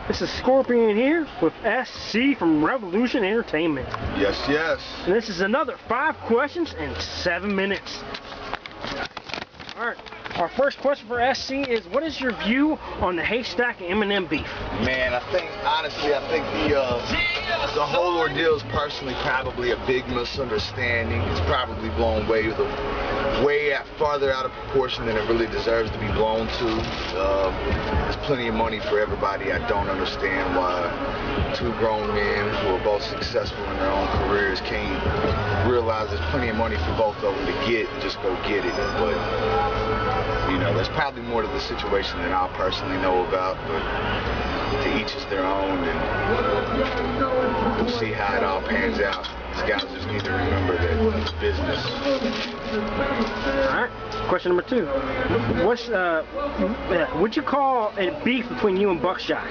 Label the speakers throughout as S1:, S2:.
S1: This is Scorpion here with SC from Revolution Entertainment.
S2: Yes, yes.
S1: And this is another 5 questions in 7 minutes. Alright, our first question for SC is, what is your view on the Haystack and Eminem beef?
S2: Man, honestly, I think the whole ordeal is personally probably a big misunderstanding. It's probably blown way farther out of proportion than it really deserves to be blown to. There's plenty of money for everybody. I don't understand why 2 grown men who are both successful in their own careers can't realize there's plenty of money for both of them to get and just go get it. But, you know, there's probably more to the situation than I personally know about, but to each is their own, and we'll see how it all pans out. These guys just need to remember that it's business.
S1: Alright, question number 2. Would you call it beef between you and Buckshot?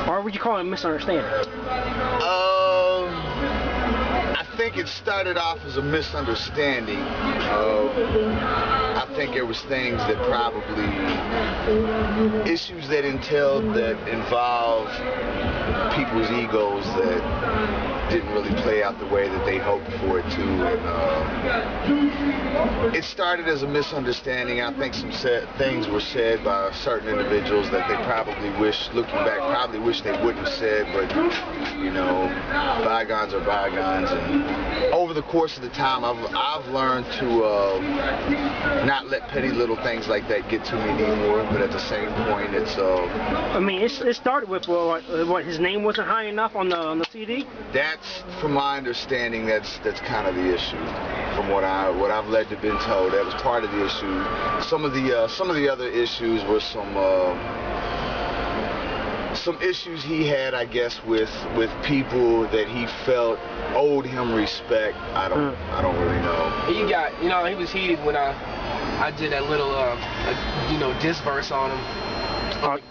S1: Or would you call it a misunderstanding?
S2: I think it started off as a misunderstanding. I think there was things that probably, issues that involved people's egos that didn't really play out the way that they hoped for it to. And, it started as a misunderstanding. I think some things were said by certain individuals that they probably looking back, they wouldn't have said, but, you know, bygones are bygones. And over the course of the time, I've learned to not let petty little things like that get to me anymore, but at the same point, it's...
S1: I mean, it started with, what, his name wasn't high enough on the CD?
S2: That's, from my understanding, that's kind of the issue. From what I've led to been told, that was part of the issue. Some of the other issues were some issues he had, I guess, with people that he felt owed him respect. I don't really know.
S3: He was heated when I did that little diss verse on him.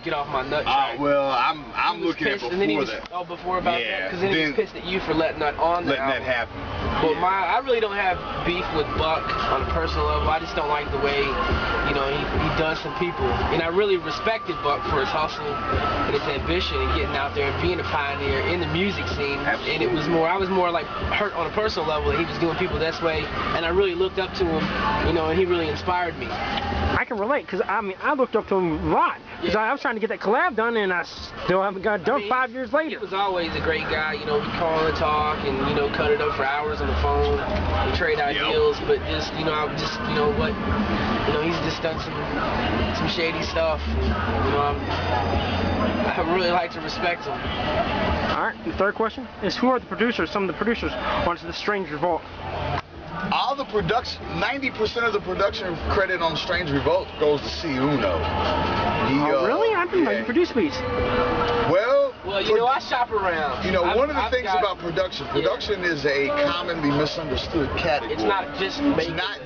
S3: Get off my nut track.
S2: Well, I'm looking at before that.
S3: Oh, before about that? Because then he was pissed at you for letting that on the album.
S2: Letting that happen.
S3: But I really don't have beef with Buck on a personal level. I just don't like the way, he does some people. And I really respected Buck for his hustle and his ambition and getting out there and being a pioneer in the music scene.
S2: Absolutely.
S3: And I was more like hurt on a personal level that he was doing people this way. And I really looked up to him, and he really inspired me.
S1: I can relate, because I looked up to him a lot. Because I was trying to get that collab done, and I still haven't got it done 5 years later.
S3: He was always a great guy. We call and talk and, cut it up for hours on the phone and trade ideals. But just, he's just done some shady stuff. I really like to respect him.
S1: Alright, the third question is, who are some of the producers on The Strange Revolt?
S2: All the production, 90% of the production credit on Strange Revolt goes to C. Uno.
S1: Really? I didn't know you produce beats.
S2: Well,
S3: I shop around.
S2: One of the things about production is a commonly misunderstood category.
S3: It's not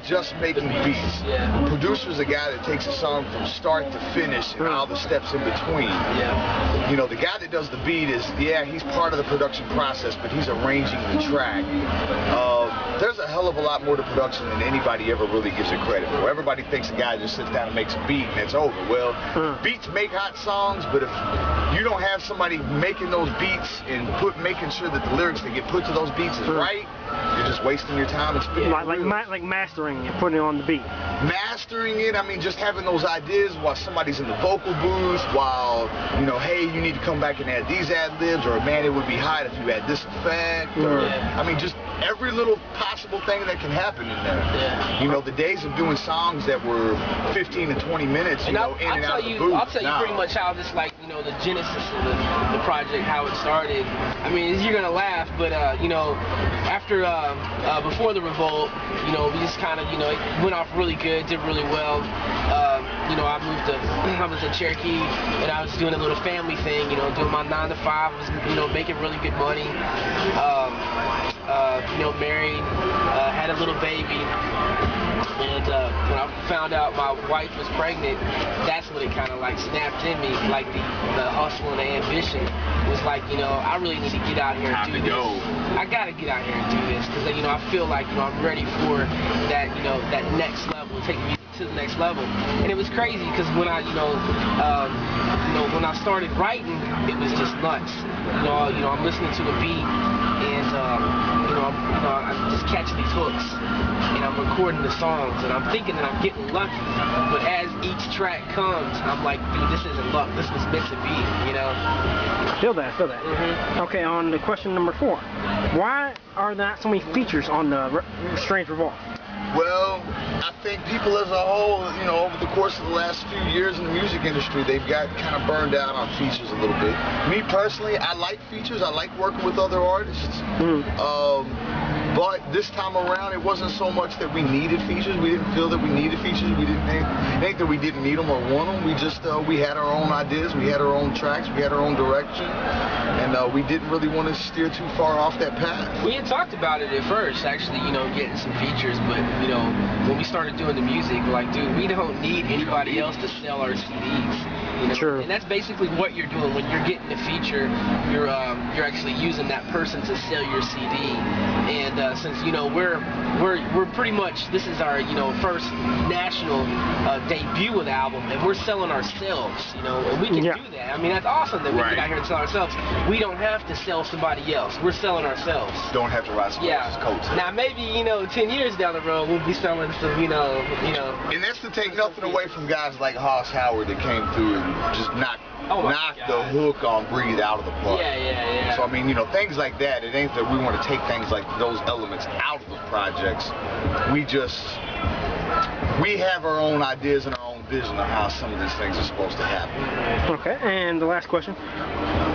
S3: just making
S2: beats.
S3: Yeah.
S2: A producer's a guy that takes a song from start to finish and all the steps in between.
S3: Yeah.
S2: The guy that does the beat he's part of the production process, but he's arranging the track. There's a hell of a lot more to production than anybody ever really gives it credit for. Everybody thinks a guy just sits down and makes a beat and it's over. Well, beats make hot songs, but if you don't have somebody making those beats and making sure that the lyrics that get put to those beats is right, you're just wasting your time and spending
S1: like mastering it, putting it on the beat.
S2: Mastering it, just having those ideas while somebody's in the vocal booth, while, hey, you need to come back and add these ad-libs, or man, it would be hot if you had this effect, or, just every little possible thing that can happen in there.
S3: Yeah.
S2: The days of doing songs that were 15 to 20 minutes, in and out of the booth.
S3: I'll tell you pretty much how this, the genesis of the project, how it started. You're gonna laugh, but after before the Revolt, we just kind of, it went off really good, did really well. I was in Cherokee, and I was doing a little family thing, doing my 9 to 5, was, making really good money. Married, had a little baby, and when I found out my wife was pregnant, that's when it kind of snapped in me, the hustle and the ambition. It was I really need to get out here and do this. I gotta get out here and do this, because I feel like I'm ready for that, that next level, taking me to to the next level. And it was crazy because when I, when I started writing, it was just nuts. I'm listening to a beat, and I'm just catching these hooks, and I'm recording the songs, and I'm thinking that I'm getting lucky. But as each track comes, I'm like, dude, this isn't luck. This was meant to be,
S1: Feel that.
S3: Mm-hmm.
S1: Okay, on to question number 4. Why are there not so many features on the Strange Revolt?
S2: Well, I think people as a whole, over the course of the last few years in the music industry, they've got kind of burned out on features a little bit. Me personally, I like features. I like working with other artists. But this time around, it wasn't so much that we needed features. We didn't feel that we needed features. We didn't think that we didn't need them or want them. We just, we had our own ideas. We had our own tracks. We had our own direction. And we didn't really want to steer too far off that path.
S3: We had talked about it at first, actually, getting some features. But, when we started doing the music, like, dude, we don't need anybody else to sell our CDs.
S1: True.
S3: And that's basically what you're doing when you're getting a feature. You're actually using that person to sell your CD. And since we're pretty much, this is our first national debut of the album, and we're selling ourselves. And we can do that. I mean, that's awesome that we get out here and sell ourselves. We don't have to sell somebody else. We're selling ourselves.
S2: Don't have to ride somebody else's coats.
S3: Now maybe 10 years down the road we'll be selling some
S2: And that's to take nothing away from guys like Hoss Howard that came through and just knocked the hook on Breathe out of the park.
S3: Yeah.
S2: So I mean, things like that. It ain't that we want to take things like those elements out of the projects. We have our own ideas and our own vision of how some of these things are supposed to happen.
S1: Okay, and the last question.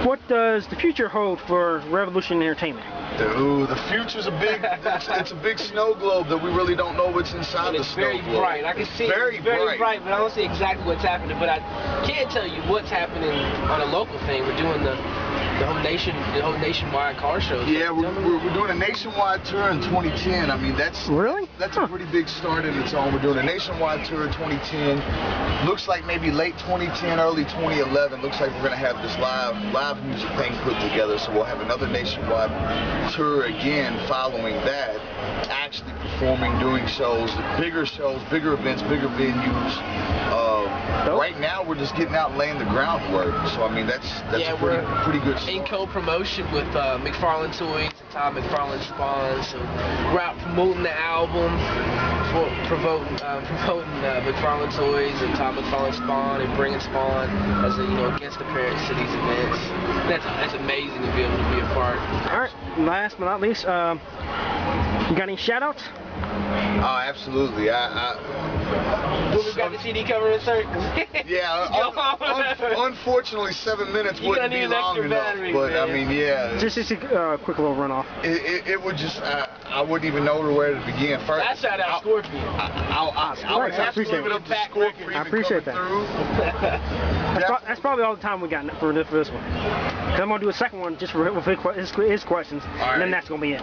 S1: What does the future hold for Revolution Entertainment?
S2: Dude, the future's it's a big snow globe that we really don't know what's inside the snow globe.
S3: It's very bright. I can see it's very bright, but I don't see exactly what's happening. But I can tell you what's happening on a local thing. We're doing the whole nationwide car show.
S2: Yeah, we're doing a nationwide tour in 2010. I mean, that's a pretty big start in its own. We're doing a nationwide tour in 2010. Looks like maybe late 2010, early 2011. Looks like we're gonna have this live music thing put together. So we'll have another nationwide tour again following that. Actually performing, doing shows, bigger events, bigger venues. Right now we're just getting out and laying the groundwork. So I mean that's a pretty good start.
S3: In co-promotion with McFarlane Toys and Todd McFarlane Spawn. So we're out promoting the album, promoting McFarlane Toys and Todd McFarlane Spawn, and bringing Spawn as a guest appearance to these events. That's amazing to be able to be a part.
S1: All right, last but not least, you got any shout-outs?
S2: Oh, absolutely.
S3: We got the CD cover insert.
S2: Yeah, unfortunately 7 minutes wouldn't be long enough, but I mean,
S1: Just a quick little runoff.
S2: It would just, I wouldn't even know where to begin. First,
S3: I shout out Scorpion.
S2: I would have to leave it up to Scorpion.
S1: I appreciate that. That's probably all the time we got for this one. Because I'm going to do a second one just for his questions, and then that's going to be it.